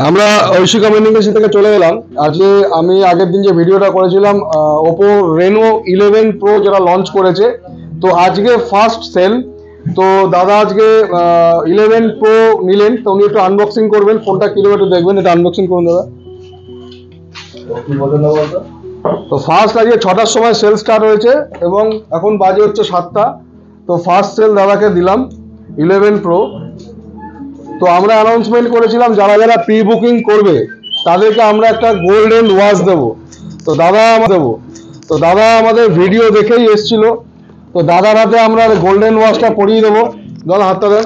আমরা ঐশী কমিউনিকেশন থেকে চলে এলাম। আজকে আমি আগের দিন যে ভিডিওটা করেছিলাম ওপো রেনো 11 প্রো যেটা লঞ্চ করেছে, তো আজকে ফার্স্ট সেল। তো দাদা আজকে 11 প্রো নিলেন, তো উনি একটু আনবক্সিং করবেন, ফোনটা কিরকম একটু দেখবেন, এটা আনবক্সিং করুন দাদা। তো ফার্স্ট আজকে 6টার সময় সেল স্টার্ট হয়েছে এবং এখন বাজে হচ্ছে 7টা। তো ফার্স্ট সেল দাদাকে দিলাম 11 প্রো। তো আমরা অ্যানাউন্সমেন্ট করেছিলাম যারা যারা প্রি বুকিং করবে তাদেরকে আমরা একটা গোল্ডেন ওয়াচ দেবো। তো দাদা আমাদের ভিডিও দেখেই এসেছিল, তো দাদার হাতে আমরা গোল্ডেন ওয়াচটা পরিয়ে দেবো। দাদা হাতটা দেন।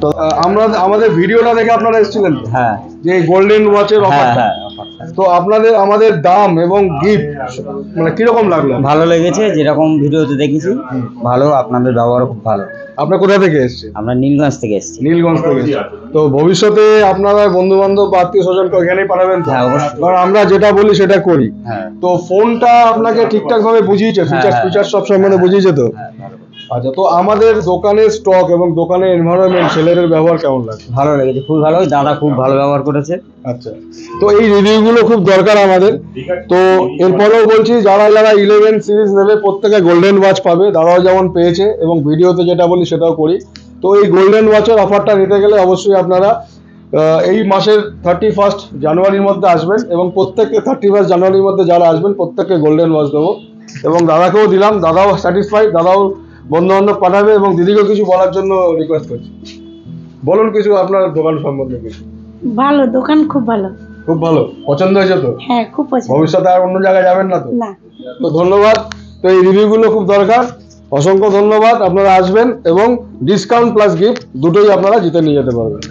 তো আমরা আমাদের ভিডিওটা দেখে আপনারা এসেছিলেন, হ্যাঁ, যে গোল্ডেন ওয়াচের অফারটা। তো আপনাদের আমাদের দাম এবং গিফট মানে কিরকম লাগলো? ভালো লেগেছে, যেরকম ভিডিওতে দেখেছি ভালো, আপনাদের ব্যবহার খুব ভালো। আপনার কোথা থেকে এসেছেন? আমরা নীলগঞ্জ থেকে এসেছি। নীলগঞ্জ থেকে এসেছেন। তো ভবিষ্যতে আপনারা বন্ধু বান্ধব বা আত্মীয় স্বজনকে ওখানেই পাঠাবেন তো? হ্যাঁ, অবশ্যই। কারণ আমরা যেটা বলি সেটা করি। হ্যাঁ। তো ফোনটা আপনাকে ঠিকঠাক ভাবে বুঝিয়েছে, ফিচার সব সম্বন্ধে বুঝিয়েছে তো? আচ্ছা, তো আমাদের দোকানের স্টক এবং দোকানের এনভায়রনমেন্ট, ছেলেদের ব্যবহার কেমন লাগে? ভালো লেগেছে, খুব ভালো। দাদা খুব ভালো ব্যবহার করেছে। আচ্ছা, তো এই রিভিউগুলো খুব দরকার আমাদের। তো এরপরেও বলছি, যারা 11 সিরিজ নেবে প্রত্যেকে গোল্ডেন ওয়াচ পাবে, দাদাও যেমন পেয়েছে, এবং ভিডিওতে যেটা বলি সেটাও করি। তো এই গোল্ডেন ওয়াচের অফারটা নিতে গেলে অবশ্যই আপনারা এই মাসের 31 জানুয়ারির মধ্যে আসবেন, এবং প্রত্যেককে 31 জানুয়ারির মধ্যে যারা আসবেন প্রত্যেককে গোল্ডেন ওয়াচ দেবো। এবং দাদাকেও দিলাম, দাদাও স্যাটিসফাইড, দাদাও বন্ধু বান্ধব পাঠাবে। এবং দিদিকেও কিছু বলার জন্য রিকোয়েস্ট করছি, বলুন কিছু আপনার দোকান সম্বন্ধে কিছু। ভালো দোকান, খুব ভালো। খুব ভালো, পছন্দ হয়েছে তো? হ্যাঁ, খুব পছন্দ। ভবিষ্যতে আর অন্য জায়গায় যাবেন না তো? না। তো ধন্যবাদ। তো এই রিভিউগুলো খুব দরকার, অসংখ্য ধন্যবাদ। আপনারা আসবেন এবং ডিসকাউন্ট প্লাস গিফট দুটোই আপনারা জিতে নিয়ে যেতে পারবেন।